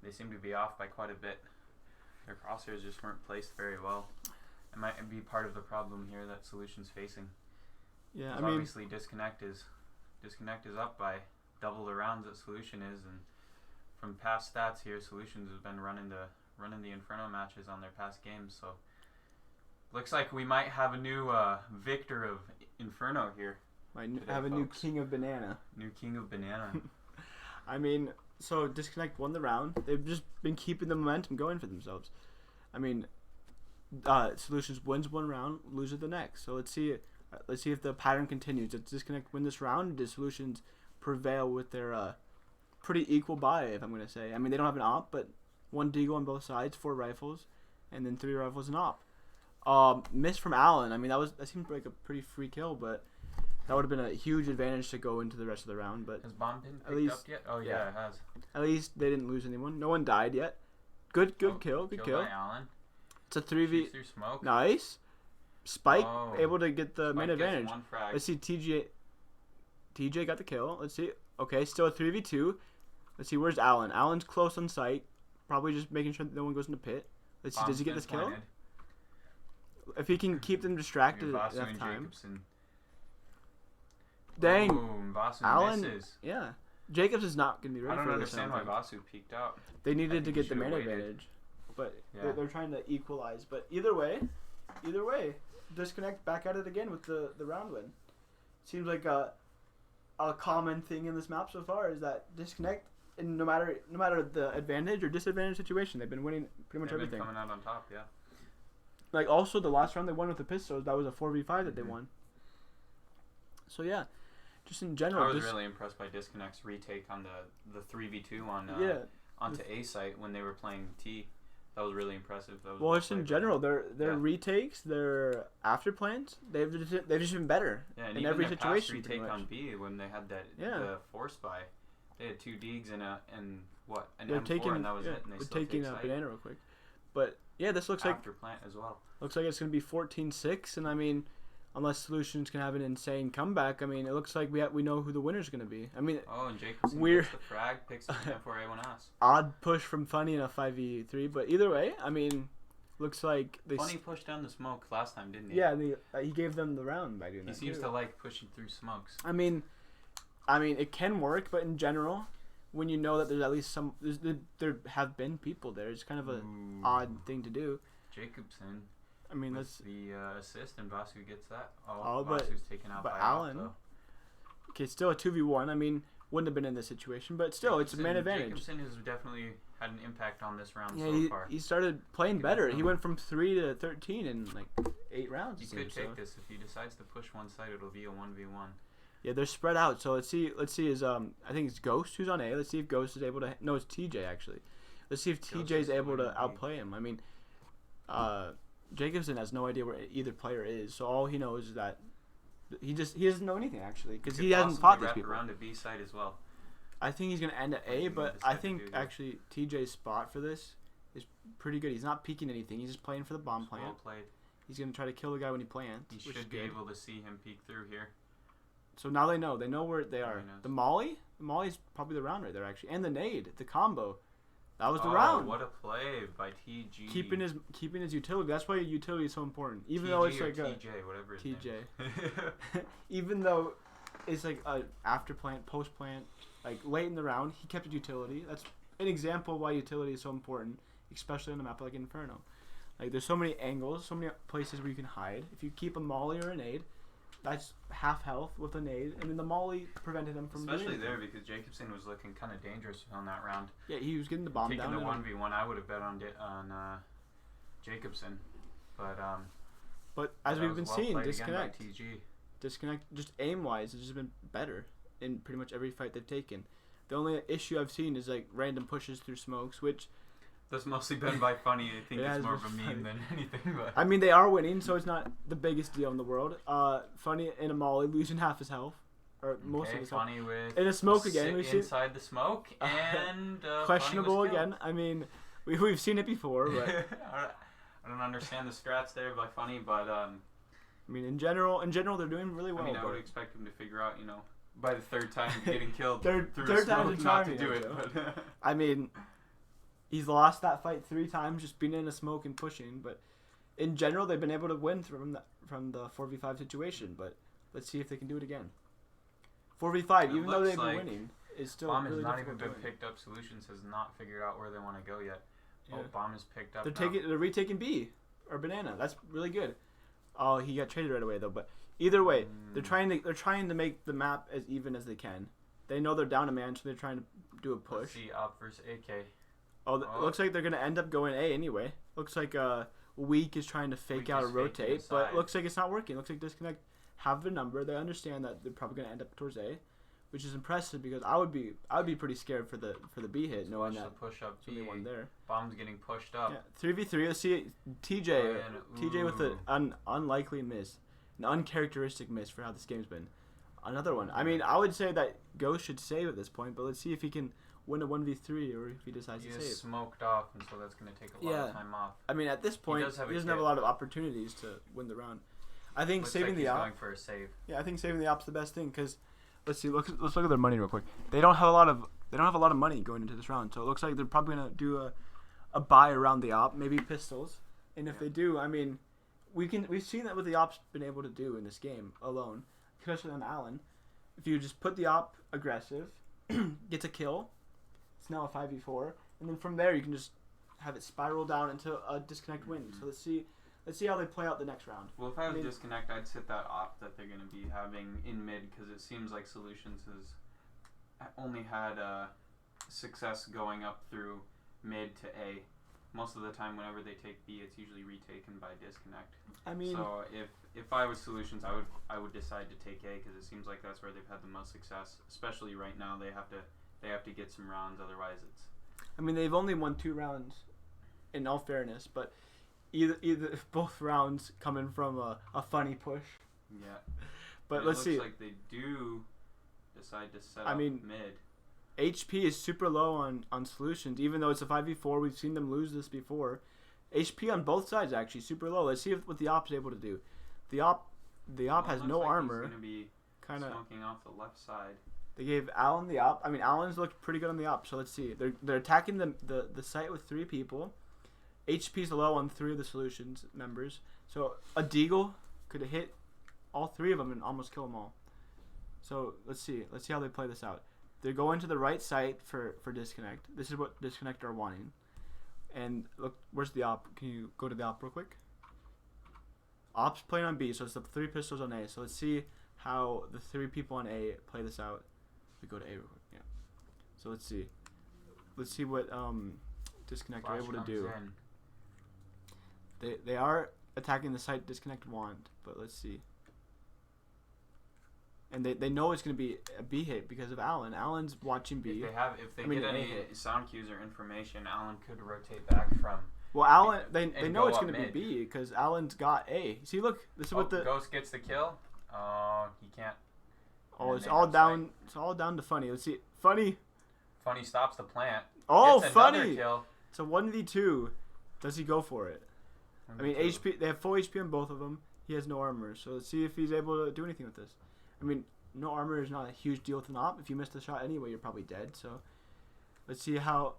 B: They seem to be off by quite a bit. Their crosshairs just weren't placed very well. It might be part of the problem here that Solution's facing.
A: Yeah, I mean,
B: obviously Disconnect is up by double the rounds that Solution is, and from past stats here, Solutions has been running the Inferno matches on their past games. So looks like we might have a new victor of Inferno here.
A: Might have a new king of banana.
B: New king of banana.
A: I mean, so Disconnect won the round. They've just been keeping the momentum going for themselves. I mean, Solutions wins 1 round, loses the next. So let's see if the pattern continues. Does Disconnect win this round? Does Solutions prevail with their pretty equal buy, if I'm going to say? I mean, they don't have an op, but 1 deagle on both sides, 4 rifles, and then 3 rifles and op. Miss from Allen. I mean, that seemed like a pretty free kill, but that would have been a huge advantage to go into the rest of the round. But
B: has bomb been picked up yet? Oh yeah, it has.
A: At least they didn't lose anyone. No one died yet. Good kill. Good kill.
B: By Allen.
A: It's a 3v.
B: Through smoke.
A: Nice. Spike able to get the main advantage. Let's see, TJ got the kill. Let's see. Okay, still a 3v2. Let's see, where's Allen? Allen's close on site. Probably just making sure that no one goes in the pit. Let's see, does he get this kill? If he can keep them distracted enough time.
B: Jacobson.
A: Dang.
B: Boom, Vasu
A: Allen
B: misses.
A: Yeah. Jacobs is not going to be ready for this.
B: I don't understand why Vasu peeked out.
A: They needed to get the main advantage. But they're trying to equalize. But either way, Disconnect back at it again with the round win. Seems like a common thing in this map so far is that Disconnect, and no matter the advantage or disadvantage situation, they've been winning pretty much everything.
B: Coming out on top, yeah.
A: Like also the last round they won with the pistols, that was a 4v5 that they won. So yeah, just in general.
B: I was really impressed by Disconnect's retake on the 3v2 onto A site when they were playing T. That was really impressive.
A: Well, just in general, their retakes, their after plans, they've just been better in every situation.
B: Retake on B when they had the force buy, they had 2 deags and an M4 and that was it. And they still
A: taking a banana real quick, but yeah, this looks
B: after plant as well.
A: Looks like it's going to be 14-6, and I mean, unless Solutions can have an insane comeback, I mean, it looks like we know who the winner's going to be. I mean,
B: and Jacobson gets the frag, picks up the M4A1S.
A: Odd push from Funny in a 5v3, but either way, I mean, looks like
B: Funny pushed down the smoke last time, didn't he?
A: Yeah, he gave them the round by doing that.
B: He seems to like pushing through smokes.
A: I mean, it can work, but in general, when you know that there's at least there have been people there, it's kind of a odd thing to do.
B: Jacobson.
A: I mean,
B: with
A: that's
B: the assist, and Vasu gets that.
A: Oh, but-
B: Vasu's taken out
A: but
B: by
A: Allen-
B: Allen.
A: okay. Still a 2v1. I mean, wouldn't have been in this situation, but still, it's a man advantage.
B: Jacobson has definitely had an impact on this round
A: Yeah,
B: so far.
A: he started playing
B: He
A: better. He
B: definitely-
A: went from 3 to 13 in like 8 rounds.
B: You
A: it
B: could
A: seems,
B: take
A: so.
B: this if he decides to push one side. It'll be a 1v1.
A: Yeah, they're spread out. So let's see. Is I think it's Ghost who's on A. Let's see if Ghost is able to. No, it's TJ actually. Let's see if
B: Ghost
A: TJ is
B: is
A: able to
B: winning B.
A: outplay him. I mean, Jacobson has no idea where either player is. So all he knows is that he doesn't know anything actually because he hasn't fought these people.
B: Around to B side as well.
A: I think he's gonna end at A,
B: He
A: but
B: decided
A: I
B: to
A: think
B: do that.
A: actually TJ's spot for this is pretty good. He's not peeking anything. He's just playing for the bomb
B: Well
A: plant.
B: played.
A: He's gonna try to kill the guy when he plants.
B: You
A: which is
B: should be
A: good.
B: able to see him peek through here.
A: So now they know. They know where they are.
B: Very nice.
A: The Molly's probably the round right there actually, and the nade, the combo. That was the
B: Oh,
A: round.
B: what a play by TG.
A: Keeping his utility. That's why utility is so important. Even
B: TG
A: though it's
B: or
A: like a
B: TJ, whatever his
A: TJ.
B: name is.
A: even though it's like a after plant, post plant, like late in the round, he kept his utility. That's an example of why utility is so important, especially on a map like Inferno. Like there's so many angles, so many places where you can hide. If you keep a molly or a nade, that's half health with a nade, and then the molly prevented him from
B: Especially
A: doing
B: there
A: anything.
B: because Jacobson was looking kind of dangerous on that round.
A: Yeah, he was getting the bomb
B: Taking
A: down.
B: the
A: and-
B: 1v1, I would have bet on Jacobson. But
A: But as
B: that
A: we've
B: was
A: been
B: well
A: seeing,
B: played again by
A: disconnect.
B: TG.
A: Just aim wise, it's just been better in pretty much every fight they've taken. The only issue I've seen is like random pushes through smokes, which
B: That's mostly been by funny. I think
A: It
B: it's
A: has
B: more of a
A: been
B: meme
A: funny.
B: than anything. But
A: I mean they are winning, so it's not the biggest deal in the world. Funny in a molly losing half his health, or most of
B: okay,
A: his health.
B: funny with
A: In a smoke
B: sit
A: again, we've seen
B: inside the smoke and Funny
A: questionable
B: was killed.
A: again. I mean, we've seen it before, but
B: I don't understand the strats there by Funny, but
A: I mean in general they're doing really well.
B: I mean, I would
A: but-
B: expect him to figure out, by the third time getting killed
A: Third
B: through
A: time's
B: a
A: a
B: smoke
A: charm,
B: not to
A: you
B: do
A: know,
B: it.
A: Joe.
B: But
A: I mean, he's lost that fight 3 times just being in a smoke and pushing, but in general they've been able to win from the 4v5 situation, but let's see if they can do it again. 4v5,
B: It
A: even though
B: looks
A: they've been
B: like
A: winning, is still
B: Bomb
A: really
B: has not
A: difficult
B: even
A: to
B: been
A: win.
B: picked up. Solutions has not figured out where they want to go yet.
A: Yeah.
B: Oh, Bomb is picked up.
A: They're retaking B or Banana. That's really good. Oh, he got traded right away though, but either way, they're trying to make the map as even as they can. They know they're down a man, so they're trying to do a push.
B: Let's see, Op versus AK.
A: Oh, looks like they're gonna end up going A anyway. Looks like Weak is trying to fake
B: Weak
A: out
B: is
A: a
B: faking
A: rotate, but
B: inside.
A: looks like it's not working. Looks like Disconnect have the number. They understand that they're probably gonna end up towards A, which is impressive because I would be pretty scared for the B hit, knowing
B: Watch
A: that
B: the push up
A: there's only
B: B.
A: one there.
B: Bomb's getting pushed up.
A: Yeah, 3v3. Let's see TJ. TJ with
B: Ooh.
A: an unlikely miss, an uncharacteristic miss for how this game's been. Another one. I mean, I would say that Ghost should save at this point, but let's see if he can win a 1v3 or if he decides
B: He
A: to
B: is
A: save.
B: smoked off, and so that's going to take a lot
A: Yeah.
B: of time off.
A: I mean, at this point,
B: does have
A: he
B: a
A: doesn't have a
B: kit.
A: lot of opportunities to win the round. I think
B: Looks
A: saving
B: like
A: the
B: he's
A: op.
B: going for a save.
A: Yeah, I think saving the op's the best thing because let's look at their money real quick. They don't have a lot of money going into this round, so it looks like they're probably gonna do a buy around the op, maybe pistols. And if
B: Yeah.
A: they do, I mean, we've seen that what the op's been able to do in this game alone, especially on Allen. If you just put the op aggressive, gets a kill, it's now a 5v4, and then from there you can just have it spiral down into a Disconnect win. So let's see how they play out the next round.
B: Well, if I was
A: I mean-
B: Disconnect, I'd sit that op that they're going to be having in mid because it seems like Solutions has only had success going up through mid to A. Most of the time, whenever they take B, it's usually retaken by Disconnect.
A: I mean,
B: So if I was Solutions, I would decide to take A because it seems like that's where they've had the most success. Especially right now, they have to get some rounds. Otherwise, it's
A: they've only won 2 rounds, in all fairness, but either both rounds coming from a funny push.
B: yeah.
A: But
B: And
A: let's
B: it
A: see.
B: looks like they do decide to set
A: I
B: up
A: mean,
B: mid.
A: HP is super low on Solutions, even though it's a 5v4. We've seen them lose this before. HP on both sides actually super low. Let's see what the op's able to do. The op has
B: Looks
A: no
B: like
A: armor.
B: He's gonna be
A: Kind of.
B: smoking off the left side.
A: They gave Allen the op. I mean, Allen's looked pretty good on the op. So let's see. They're attacking the site with 3 people. HP's low on 3 of the Solutions members. So a Deagle could have hit all 3 of them and almost kill them all. So let's see. Let's see how they play this out. They're going to the right site for Disconnect. This is what Disconnect are wanting. And look, where's the op? Can you go to the op real quick? Ops playing on B, so it's the 3 pistols on A. So let's see how the 3 people on A play this out. We go to A real quick. Yeah. So let's see. Let's see what Disconnect are
B: Flash
A: able to
B: comes
A: do.
B: in.
A: They are attacking the site Disconnect want, but let's see. And they know it's going to be a B hit because of Alan. Alan's watching B.
B: If they
A: I mean,
B: get
A: an
B: any
A: A hit.
B: sound cues or information, Alan could rotate back from.
A: Well, Alan, they
B: and
A: know
B: go
A: it's
B: up
A: going to be
B: mid.
A: B because Alan's got A. See, look, this is what the
B: Ghost gets the kill. Oh, he can't.
A: oh,
B: and
A: it's
B: they
A: all
B: have
A: down. It's all down to Funny. Let's see, Funny.
B: Funny stops the plant.
A: Oh,
B: Gets another
A: Funny.
B: Kill.
A: It's a 1v2. Does he go for it? I mean, HP. They have full HP on both of them. He has no armor, so let's see if he's able to do anything with this. I mean, no armor is not a huge deal with an op. If you miss the shot anyway, you're probably dead. So let's see how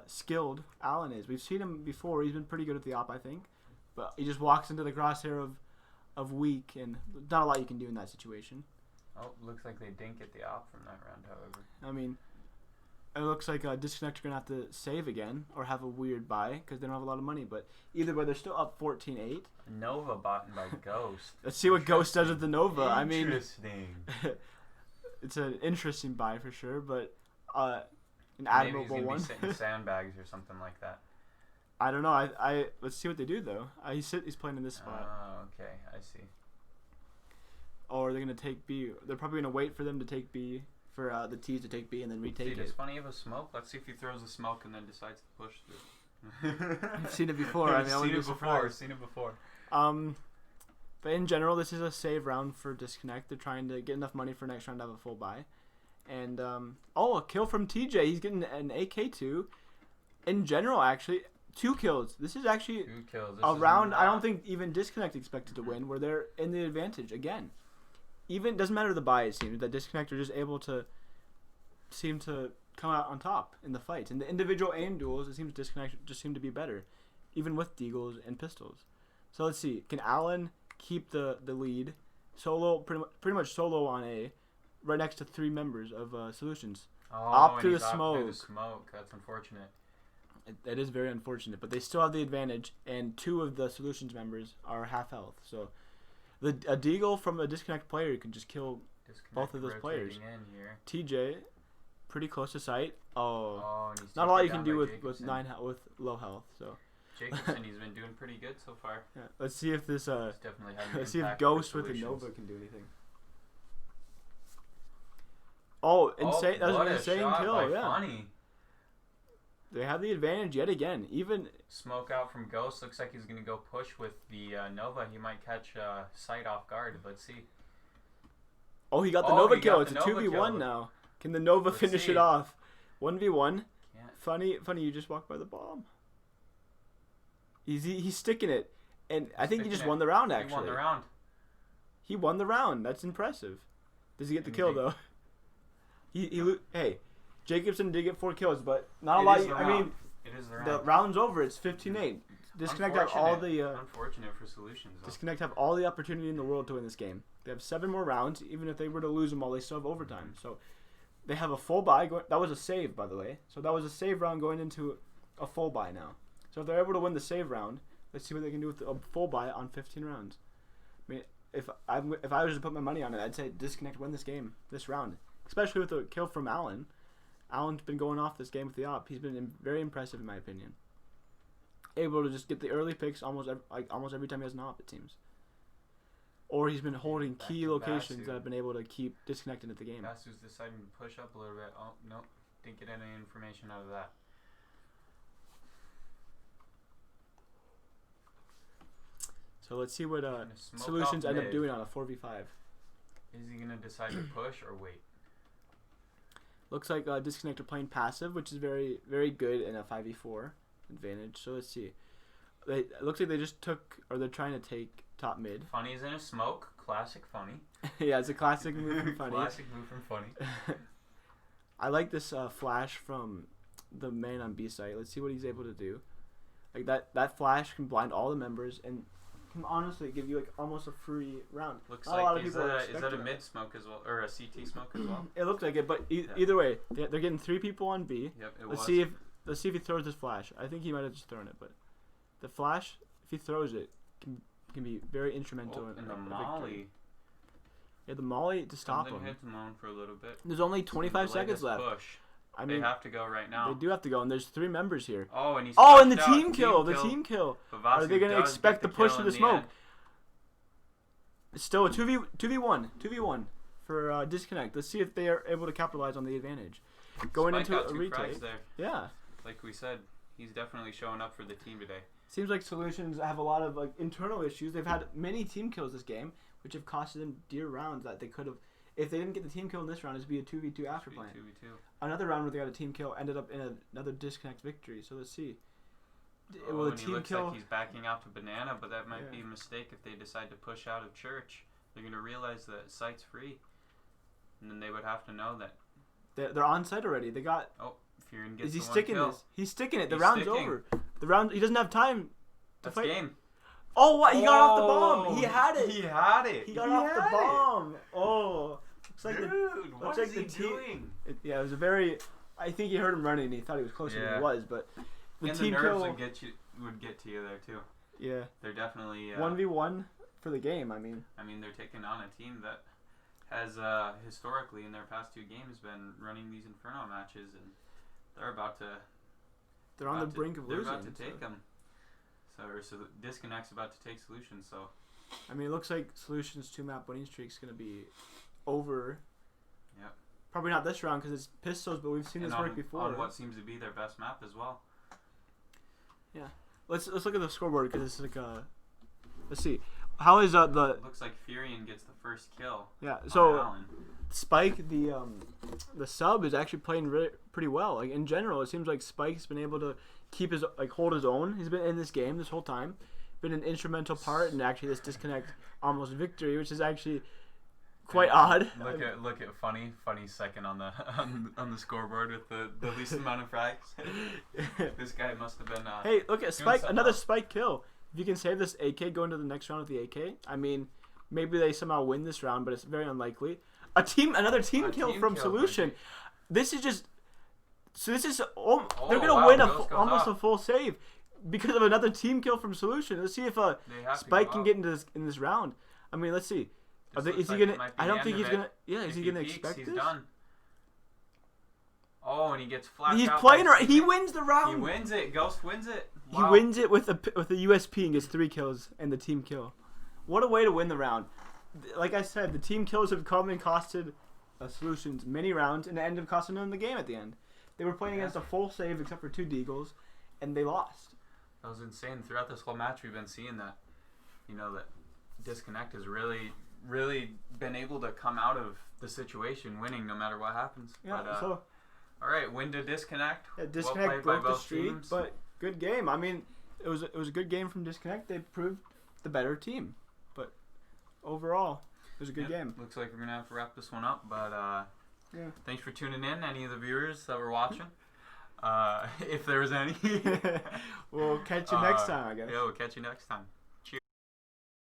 A: skilled Alan is. We've seen him before. He's been pretty good at the op, I think. But he just walks into the crosshair of weak, and not a lot you can do in that situation.
B: Oh, looks like they didn't get the op from that round, however.
A: I mean, it looks like Disconnect are going to have to save again or have a weird buy because they don't have a lot of money. But either way, they're still up 14-8.
B: Nova bought by Ghost.
A: Let's see what Ghost does with the Nova. I mean,
B: Interesting.
A: it's an interesting buy for sure, but an
B: Maybe
A: admirable
B: he's
A: one.
B: gonna be sitting sandbags or something like that.
A: I don't know. I let's see what they do though. He's playing in this spot.
B: Oh, okay, I see.
A: Or they're gonna take B. They're probably gonna wait for them to take B for the T's to take B and then retake
B: Does
A: it.
B: Funny have a smoke? Let's see if he throws the smoke and then decides to push through.
A: I've seen it before. I mean, I wouldn't be surprised.
B: Seen it before.
A: But in general, this is a save round for Disconnect. They're trying to get enough money for next round to have a full buy. And, a kill from TJ. He's getting an AK2. In general, actually, 2 kills. This is actually
B: 2 kills.
A: a round I don't think even Disconnect expected to win, where they're in the advantage again. Even, doesn't matter the buy, it seems. That Disconnect are just able to seem to come out on top in the fights. In the individual aim duels, it seems Disconnect just seem to be better, even with deagles and pistols. So let's see. Can Alan keep the lead? Solo, pretty much solo on A, right next to 3 members of Solutions.
B: Oh,
A: Opt through
B: and
A: the
B: he's opt through the
A: smoke.
B: smoke. That's unfortunate.
A: That is very unfortunate, but they still have the advantage, and 2 of the Solutions members are half health. So a deagle from a Disconnect player can just kill
B: Disconnect
A: both of those players.
B: rotating in here.
A: TJ, pretty close to sight. Oh,
B: Oh, and he's
A: not a lot
B: taken
A: you can
B: down
A: do
B: by
A: with
B: Jacobson.
A: with low health. So
B: Jacobson, he's been doing pretty good so far.
A: yeah, let's see if this
B: He's definitely having an
A: let's see if
B: impact
A: Ghost
B: for
A: with the
B: Solutions.
A: Nova can do anything. Oh, insane!
B: Oh,
A: That was
B: what
A: an
B: a
A: insane
B: shot
A: kill.
B: by
A: Yeah,
B: Funny.
A: they have the advantage yet again. Even
B: Smoke out from Ghost. Looks like he's going to go push with the Nova. He might catch Sight off guard. Let's see.
A: he got the
B: Oh,
A: Nova
B: he
A: kill.
B: got
A: It's a
B: the Nova
A: 2v1
B: kill.
A: now. Can the Nova
B: Let's
A: finish
B: see.
A: it off? 1v1.
B: Can't.
A: Funny, you just walked by the bomb. He's sticking it, and I think he
B: Sticking
A: just
B: it.
A: won the round.
B: He
A: Actually,
B: won the round.
A: He won the round. That's impressive. Does he get the
B: And
A: kill
B: Jake-
A: though? Hey, Jacobson did get 4 kills, but not a
B: It
A: lot.
B: is the
A: I
B: round.
A: mean,
B: It is the
A: the
B: round.
A: round's over. It's 15-8. Disconnect have all the
B: Unfortunate for Solutions. Though.
A: Disconnect have all the opportunity in the world to win this game. They have 7 more rounds. Even if they were to lose them all, they still have overtime. So they have a full buy. That was a save, by the way. So that was a save round going into a full buy now. So if they're able to win the save round, let's see what they can do with a full buy on 15 rounds. I mean, if I was to put my money on it, I'd say Disconnect win this game, this round. Especially with the kill from Alan. Alan's been going off this game with the op. He's been very impressive in my opinion. Able to just get the early picks almost every time he has an op, it seems. Or he's been holding
B: Back
A: key
B: to
A: locations
B: Basu.
A: that have been able to keep Disconnected at the game.
B: Basu's deciding to push up a little bit. Oh, nope. Didn't get any information out of that.
A: So let's see what
B: Gonna smoke
A: Solutions
B: off
A: end up
B: mid.
A: doing on a 4v5.
B: Is he going to decide to push or wait?
A: Looks like Disconnect are playing passive, which is very, very good in a 5v4 advantage. So let's see. It looks like they just took, or they're trying to take top mid.
B: Funny's in a smoke. Classic Funny.
A: Yeah, it's a classic move from Funny.
B: Classic move from Funny.
A: I like this flash from the man on B site. Let's see what he's able to do. Like that flash can blind all the members and can honestly give you like almost a free round.
B: Looks
A: Not a lot
B: like
A: of people are
B: is that a
A: expecting
B: mid smoke as well, or a CT smoke as well?
A: It looked like it, but
B: Yeah.
A: either way, they're getting 3 people on B.
B: Yep, it
A: Let's
B: was.
A: see if he throws this flash. I think he might have just thrown it, but the flash, if he throws it, can can be very instrumental in
B: the
A: a
B: Molly.
A: victory. Yeah, the Molly to stop
B: Something
A: him.
B: hits him on for a little bit.
A: There's only 25
B: Delay
A: seconds
B: this
A: left.
B: Push.
A: I mean,
B: they have to go right now.
A: they do have to go, and there's 3 members here.
B: Oh, and he's
A: Oh, and the
B: splashed out.
A: team kill. The team kill. Are they going to expect the push to the smoke? It's still a 2v1 for Disconnect. Let's see if they are able to capitalize on the advantage. Going
B: Spike
A: into
B: got
A: a
B: 2
A: retake.
B: frags there.
A: Yeah.
B: Like we said, he's definitely showing up for the team today.
A: Seems like Solutions have a lot of like internal issues. They've had many team kills this game, which have costed them dear rounds that they could have. If they didn't get the team kill in this round, it'd be a 2v2 after plan.
B: 2v2.
A: Another round where they got a team kill ended up in another Disconnect victory. So let's see.
B: Oh,
A: Will the
B: and he
A: team
B: looks
A: kill?
B: like he's backing out to Banana, but that might
A: Yeah.
B: be a mistake if they decide to push out of Church. They're going to realize that site's free. And then they would have to know that.
A: They're on site already. They got.
B: Oh, Furion gets
A: Is he
B: the 1
A: sticking
B: kill.
A: this? He's sticking it. The
B: He's
A: round's
B: sticking.
A: over. The round. He doesn't have time to
B: That's
A: fight.
B: game.
A: Oh, what? He got off the bomb. He had it.
B: He had it.
A: He got off the
B: had it.
A: bomb. Oh. Looks like
B: Dude,
A: looks
B: what
A: like
B: is
A: the
B: he
A: team-
B: doing?
A: yeah, it was a very. I think he heard him running and he thought he was closer than
B: Yeah.
A: he was, but the
B: And
A: team
B: the nerves
A: kill.
B: would get to you there too.
A: Yeah.
B: They're definitely
A: 1v1 for the game, I mean.
B: they're taking on a team that has historically in their past 2 games been running these Inferno matches, and they're about to.
A: They're on the brink of losing.
B: They're about to take
A: so.
B: them. So Disconnect's about to take Solutions. So
A: I mean, it looks like Solutions 2-map winning streak's going to be over.
B: Yep.
A: Probably not this round because it's Pistols, but we've seen
B: and
A: this work before.
B: on what seems to be their best map as well.
A: Let's look at the scoreboard because it's like let's see. How is the
B: It looks like Furion gets the first kill.
A: yeah?
B: on
A: So
B: Allen.
A: Spike, the sub is actually playing pretty well. Like in general, it seems like Spike's been able to keep hold his own. He's been in this game this whole time, been an instrumental part in actually this Disconnect almost victory, which is actually quite odd.
B: Look at funny second on the on the scoreboard with the least amount of frags. This guy must have been.
A: Hey, look at Spike,
B: something
A: another
B: else.
A: Spike kill. If you can save this AK, go into the next round with the AK. I mean, maybe they somehow win this round, but it's very unlikely. Another team kill from Solution. This is just. So this is. They're gonna win almost a full save because of another team kill from Solution. Let's see if Spike can get into in this round. I mean, let's see. Is he gonna? I don't think he's gonna. Yeah, is he gonna expect
B: he's
A: this?
B: Done. Oh, and he gets flashed
A: He's
B: out
A: playing
B: by
A: right. He
B: teammate.
A: wins the round.
B: He wins it. Ghost wins it.
A: He
B: Wow.
A: wins it with a USP and gets 3 kills and the team kill. What a way to win the round! Like I said, the team kills have come and costed Solutions many rounds and ended up costing them the game at the end. They were playing against a full save except for 2 deagles, and they lost.
B: That was insane. Throughout this whole match, we've been seeing that. That Disconnect has really been able to come out of the situation winning no matter what happens.
A: Yeah.
B: But,
A: So
B: all right, win to Disconnect.
A: Disconnect
B: played by
A: broke the
B: both
A: streak,
B: teams.
A: but good game. I mean, it was a good game from Disconnect. They proved the better team, but overall, it was a good game.
B: Looks like we're gonna have to wrap this one up, but
A: Yeah.
B: thanks for tuning in, any of the viewers that were watching. If there was any.
A: We'll catch you next time, I guess.
B: Yeah, we'll catch you next time.